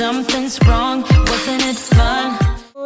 something's wrong, wasn't it fun?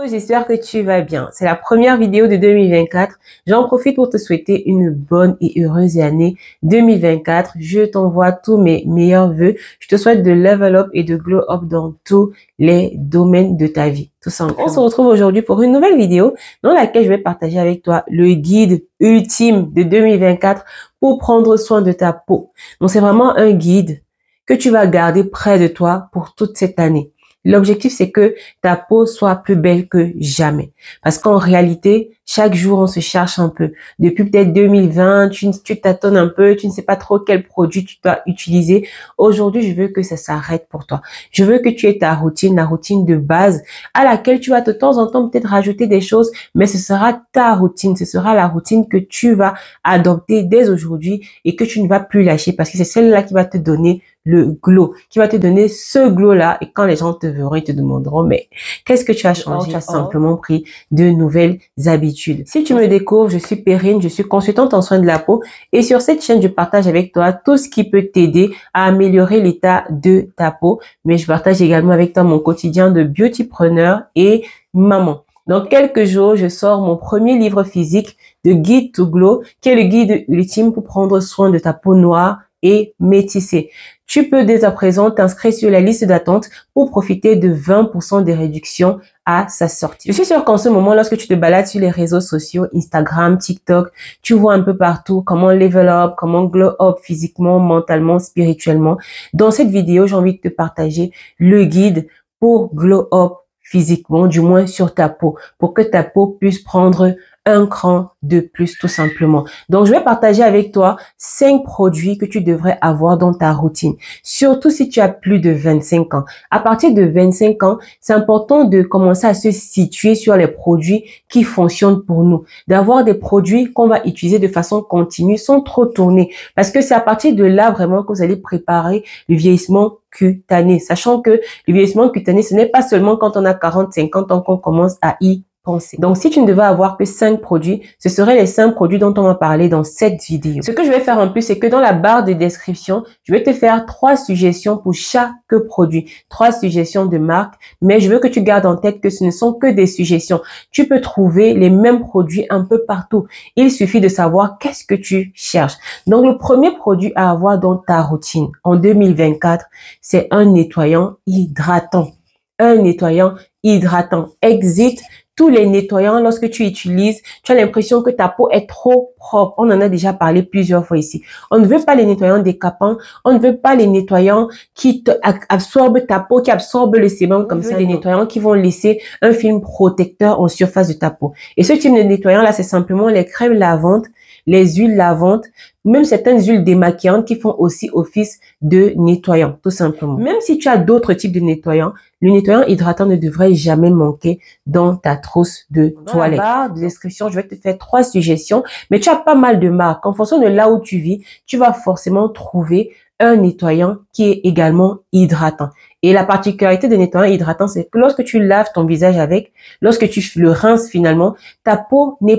J'espère que tu vas bien. C'est la première vidéo de 2024. J'en profite pour te souhaiter une bonne et heureuse année 2024. Je t'envoie tous mes meilleurs vœux. Je te souhaite de level up et de glow up dans tous les domaines de ta vie. Tout simplement. On se retrouve aujourd'hui pour une nouvelle vidéo dans laquelle je vais partager avec toi le guide ultime de 2024 pour prendre soin de ta peau. Donc c'est vraiment un guide que tu vas garder près de toi pour toute cette année. L'objectif, c'est que ta peau soit plus belle que jamais. Parce qu'en réalité, chaque jour, on se cherche un peu. Depuis peut-être 2020, tu tâtonnes un peu, tu ne sais pas trop quel produit tu dois utiliser. Aujourd'hui, je veux que ça s'arrête pour toi. Je veux que tu aies ta routine, la routine de base à laquelle tu vas de temps en temps peut-être rajouter des choses, mais ce sera ta routine. Ce sera la routine que tu vas adopter dès aujourd'hui et que tu ne vas plus lâcher parce que c'est celle-là qui va te donner le glow, qui va te donner ce glow-là. Et quand les gens te verront, ils te demanderont, mais qu'est-ce que tu as changé? Tu as simplement pris de nouvelles habitudes. Si tu me découvres, je suis Perrine, je suis consultante en soins de la peau. Et sur cette chaîne, je partage avec toi tout ce qui peut t'aider à améliorer l'état de ta peau. Mais je partage également avec toi mon quotidien de beautypreneur et maman. Dans quelques jours, je sors mon premier livre physique de Guide to Glow, qui est le guide ultime pour prendre soin de ta peau noire et métissée. Tu peux dès à présent t'inscrire sur la liste d'attente pour profiter de 20% de réduction à sa sortie. Je suis sûre qu'en ce moment, lorsque tu te balades sur les réseaux sociaux, Instagram, TikTok, tu vois un peu partout comment level up, comment glow up physiquement, mentalement, spirituellement. Dans cette vidéo, j'ai envie de te partager le guide pour glow up physiquement, du moins sur ta peau, pour que ta peau puisse prendre un cran de plus, tout simplement. Donc, je vais partager avec toi 5 produits que tu devrais avoir dans ta routine. Surtout si tu as plus de 25 ans. À partir de 25 ans, c'est important de commencer à se situer sur les produits qui fonctionnent pour nous. D'avoir des produits qu'on va utiliser de façon continue sans trop tourner. Parce que c'est à partir de là vraiment que vous allez préparer le vieillissement cutané. Sachant que le vieillissement cutané, ce n'est pas seulement quand on a 40-50 ans qu'on commence à y penser. Donc, si tu ne devais avoir que 5 produits, ce seraient les 5 produits dont on va parler dans cette vidéo. Ce que je vais faire en plus, c'est que dans la barre de description, je vais te faire 3 suggestions pour chaque produit. 3 suggestions de marque, mais je veux que tu gardes en tête que ce ne sont que des suggestions. Tu peux trouver les mêmes produits un peu partout. Il suffit de savoir qu'est-ce que tu cherches. Donc, le premier produit à avoir dans ta routine en 2024, c'est un nettoyant hydratant. Un nettoyant hydratant. Exit tous les nettoyants, lorsque tu utilises, tu as l'impression que ta peau est trop propre. On en a déjà parlé plusieurs fois ici. On ne veut pas les nettoyants décapants. On ne veut pas les nettoyants qui absorbent ta peau, qui absorbent le sébum comme ça. Des nettoyants qui vont laisser un film protecteur en surface de ta peau. Et ce type de nettoyant là, c'est simplement les crèmes lavantes, les huiles lavantes, même certaines huiles démaquillantes qui font aussi office de nettoyant, tout simplement. Même si tu as d'autres types de nettoyants, le nettoyant hydratant ne devrait jamais manquer dans ta trousse de toilette. Dans la barre de description, je vais te faire 3 suggestions, mais tu as pas mal de marques. En fonction de là où tu vis, tu vas forcément trouver un nettoyant qui est également hydratant. Et la particularité des nettoyants hydratants, c'est que lorsque tu laves ton visage avec, lorsque tu le rinces finalement, ta peau n'a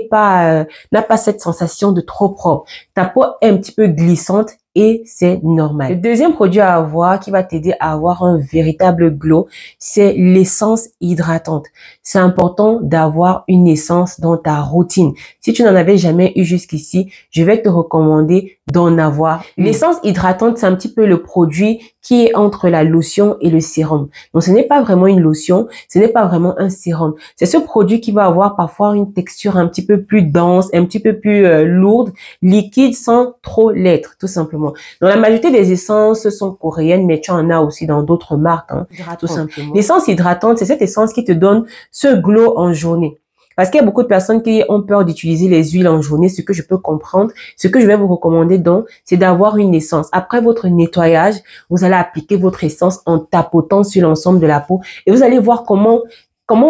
pas cette sensation de trop propre. Ta peau est un petit peu glissante et c'est normal. Le deuxième produit à avoir qui va t'aider à avoir un véritable glow, c'est l'essence hydratante. C'est important d'avoir une essence dans ta routine. Si tu n'en avais jamais eu jusqu'ici, je vais te recommander d'en avoir. L'essence hydratante, c'est un petit peu le produit qui est entre la lotion et le sérum. Donc, ce n'est pas vraiment une lotion, ce n'est pas vraiment un sérum. C'est ce produit qui va avoir parfois une texture un petit peu plus dense, un petit peu plus lourde, liquide sans trop l'être, tout simplement. Donc, la majorité des essences sont coréennes, mais tu en as aussi dans d'autres marques, hein, tout simplement. L'essence hydratante, c'est cette essence qui te donne ce glow en journée. Parce qu'il y a beaucoup de personnes qui ont peur d'utiliser les huiles en journée, ce que je peux comprendre. Ce que je vais vous recommander donc, c'est d'avoir une essence. Après votre nettoyage, vous allez appliquer votre essence en tapotant sur l'ensemble de la peau et vous allez voir comment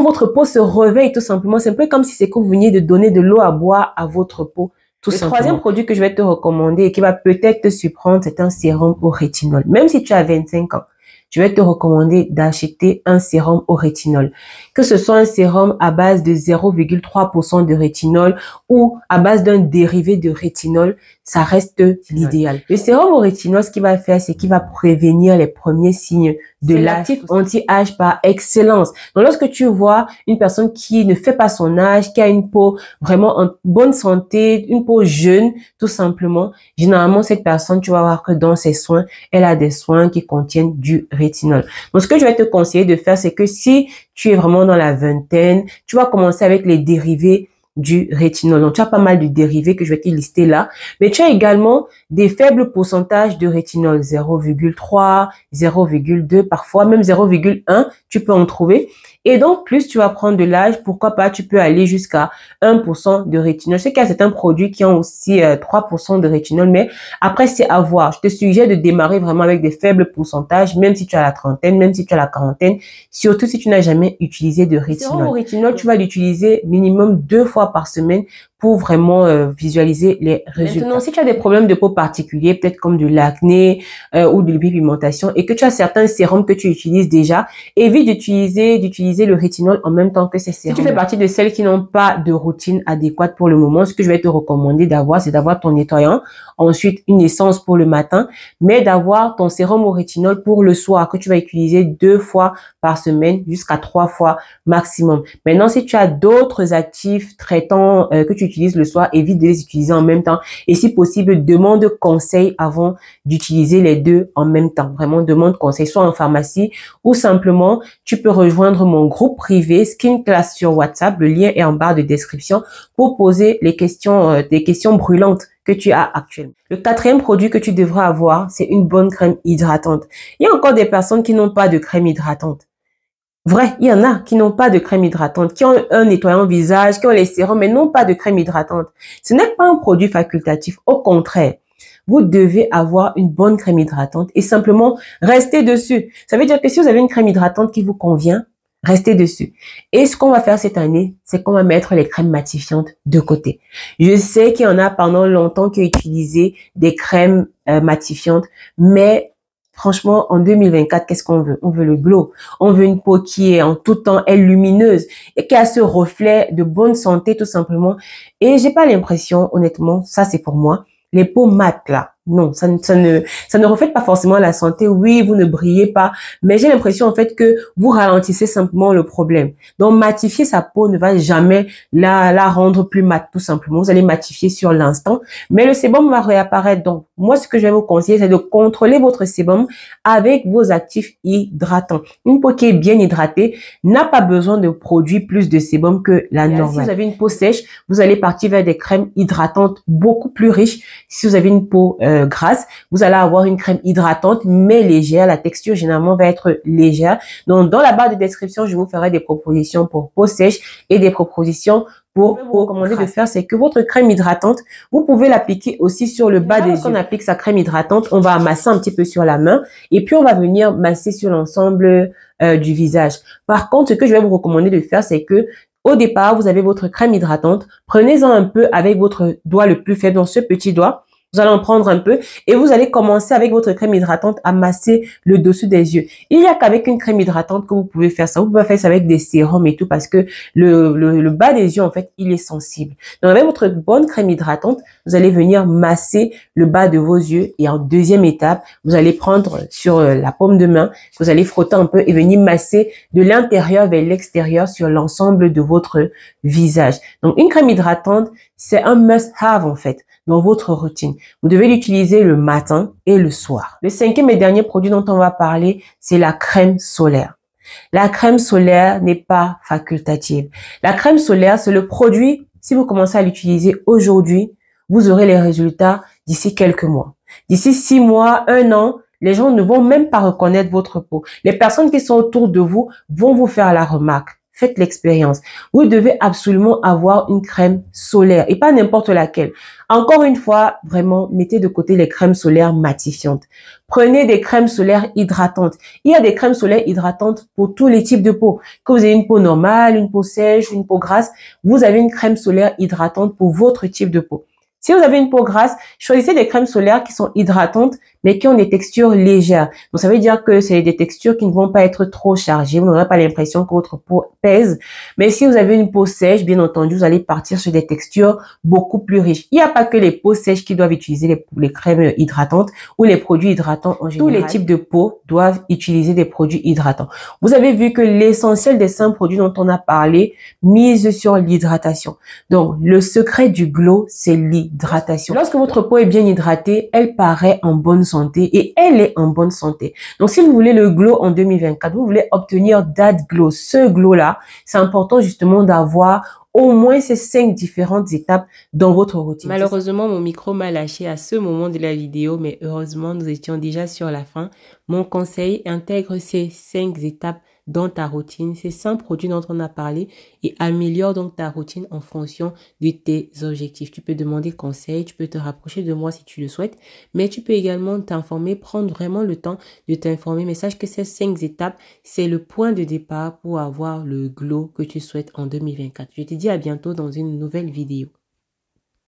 votre peau se réveille tout simplement. C'est un peu comme si c'est que vous veniez de donner de l'eau à boire à votre peau. Le troisième produit que je vais te recommander et qui va peut-être te surprendre, c'est un sérum au rétinol. Même si tu as 25 ans, je vais te recommander d'acheter un sérum au rétinol. Que ce soit un sérum à base de 0,3% de rétinol ou à base d'un dérivé de rétinol, ça reste l'idéal. Le sérum au rétinol, ce qu'il va faire, c'est qu'il va prévenir les premiers signes de l'actif anti-âge par excellence. Donc, lorsque tu vois une personne qui ne fait pas son âge, qui a une peau vraiment en bonne santé, une peau jeune, tout simplement, généralement, cette personne, tu vas voir que dans ses soins, elle a des soins qui contiennent du rétinol. Donc, ce que je vais te conseiller de faire, c'est que si tu es vraiment dans la vingtaine, tu vas commencer avec les dérivés du rétinol. Donc, tu as pas mal de dérivés que je vais te lister là, mais tu as également des faibles pourcentages de rétinol, 0,3, 0,2, parfois même 0,1, tu peux en trouver. Et donc, plus tu vas prendre de l'âge, pourquoi pas, tu peux aller jusqu'à 1% de rétinol. Je sais qu'il y a certains produits qui ont aussi 3% de rétinol, mais après, c'est à voir. Je te suggère de démarrer vraiment avec des faibles pourcentages, même si tu as la trentaine, même si tu as la quarantaine, surtout si tu n'as jamais utilisé de rétinol. Au rétinol, tu vas l'utiliser minimum 2 fois par semaine pour vraiment visualiser les résultats. Maintenant, si tu as des problèmes de peau particuliers, peut-être comme de l'acné ou de l'hypigmentation, et que tu as certains sérums que tu utilises déjà, évite d'utiliser le rétinol en même temps que ces sérums. Si tu fais partie de celles qui n'ont pas de routine adéquate pour le moment, ce que je vais te recommander d'avoir, c'est d'avoir ton nettoyant, ensuite une essence pour le matin, mais d'avoir ton sérum au rétinol pour le soir, que tu vas utiliser 2 fois par semaine jusqu'à 3 fois maximum. Maintenant, si tu as d'autres actifs traitants que tu utilises le soir, évite de les utiliser en même temps. Et si possible, demande conseil avant d'utiliser les deux en même temps. Vraiment, demande conseil, soit en pharmacie ou simplement, tu peux rejoindre mon groupe privé Skin Class sur WhatsApp. Le lien est en barre de description pour poser les questions, des questions brûlantes que tu as actuellement. Le 4e produit que tu devras avoir, c'est une bonne crème hydratante. Il y a encore des personnes qui n'ont pas de crème hydratante. Vrai, il y en a qui n'ont pas de crème hydratante, qui ont un nettoyant visage, qui ont les sérums, mais n'ont pas de crème hydratante. Ce n'est pas un produit facultatif, au contraire. Vous devez avoir une bonne crème hydratante et simplement rester dessus. Ça veut dire que si vous avez une crème hydratante qui vous convient, restez dessus. Et ce qu'on va faire cette année, c'est qu'on va mettre les crèmes matifiantes de côté. Je sais qu'il y en a pendant longtemps qui ont utilisé des crèmes matifiantes, mais franchement, en 2024, qu'est-ce qu'on veut? On veut le glow. On veut une peau qui est en tout temps, elle, lumineuse et qui a ce reflet de bonne santé, tout simplement. Et j'ai pas l'impression, honnêtement, ça c'est pour moi, les peaux mates là. Non, ça ne reflète pas forcément la santé. Oui, vous ne brillez pas, mais j'ai l'impression en fait que vous ralentissez simplement le problème. Donc, matifier sa peau ne va jamais la rendre plus mate, tout simplement. Vous allez matifier sur l'instant, mais le sébum va réapparaître. Donc, moi, ce que je vais vous conseiller, c'est de contrôler votre sébum avec vos actifs hydratants. Une peau qui est bien hydratée n'a pas besoin de produire plus de sébum que la normale. Si vous avez une peau sèche, vous allez partir vers des crèmes hydratantes beaucoup plus riches. Si vous avez une peau grasse, vous allez avoir une crème hydratante mais légère. La texture généralement va être légère. Donc dans la barre de description, je vous ferai des propositions pour peau sèche et des propositions pour vous recommander de faire, c'est que votre crème hydratante, vous pouvez l'appliquer aussi sur le bas des yeux. Quand on applique sa crème hydratante, on va masser un petit peu sur la main et puis on va venir masser sur l'ensemble du visage. Par contre, ce que je vais vous recommander de faire, c'est que au départ, vous avez votre crème hydratante. Prenez-en un peu avec votre doigt le plus faible, dans ce petit doigt. Vous allez en prendre un peu et vous allez commencer avec votre crème hydratante à masser le dessus des yeux. Il n'y a qu'avec une crème hydratante que vous pouvez faire ça. Vous pouvez faire ça avec des sérums et tout parce que le bas des yeux, en fait, il est sensible. Donc, avec votre bonne crème hydratante, vous allez venir masser le bas de vos yeux et en deuxième étape, vous allez prendre sur la paume de main, vous allez frotter un peu et venir masser de l'intérieur vers l'extérieur sur l'ensemble de votre visage. Donc, une crème hydratante, c'est un must-have, en fait, dans votre routine. Vous devez l'utiliser le matin et le soir. Le 5e et dernier produit dont on va parler, c'est la crème solaire. La crème solaire n'est pas facultative. La crème solaire, c'est le produit, si vous commencez à l'utiliser aujourd'hui, vous aurez les résultats d'ici quelques mois. D'ici 6 mois, 1 an, les gens ne vont même pas reconnaître votre peau. Les personnes qui sont autour de vous vont vous faire la remarque. Faites l'expérience. Vous devez absolument avoir une crème solaire et pas n'importe laquelle. Encore une fois, vraiment, mettez de côté les crèmes solaires matifiantes. Prenez des crèmes solaires hydratantes. Il y a des crèmes solaires hydratantes pour tous les types de peau. Que vous ayez une peau normale, une peau sèche, une peau grasse, vous avez une crème solaire hydratante pour votre type de peau. Si vous avez une peau grasse, choisissez des crèmes solaires qui sont hydratantes, mais qui ont des textures légères. Donc, ça veut dire que c'est des textures qui ne vont pas être trop chargées. Vous n'aurez pas l'impression que votre peau pèse. Mais si vous avez une peau sèche, bien entendu, vous allez partir sur des textures beaucoup plus riches. Il n'y a pas que les peaux sèches qui doivent utiliser les crèmes hydratantes ou les produits hydratants en général. Tous les types de peau doivent utiliser des produits hydratants. Vous avez vu que l'essentiel des 5 produits dont on a parlé mise sur l'hydratation. Donc, le secret du glow, c'est l'hydratation. Lorsque votre peau est bien hydratée, elle paraît en bonne santé et elle est en bonne santé. Donc, si vous voulez le glow en 2024, vous voulez obtenir that glow, ce glow-là, c'est important justement d'avoir au moins ces 5 différentes étapes dans votre routine. Malheureusement, mon micro m'a lâché à ce moment de la vidéo, mais heureusement, nous étions déjà sur la fin. Mon conseil, intègre ces 5 étapes dans ta routine, ces 5 produits dont on a parlé et améliore donc ta routine en fonction de tes objectifs. Tu peux demander conseil, tu peux te rapprocher de moi si tu le souhaites, mais tu peux également t'informer, prendre vraiment le temps de t'informer. Mais sache que ces 5 étapes, c'est le point de départ pour avoir le glow que tu souhaites en 2024. Je te dis à bientôt dans une nouvelle vidéo.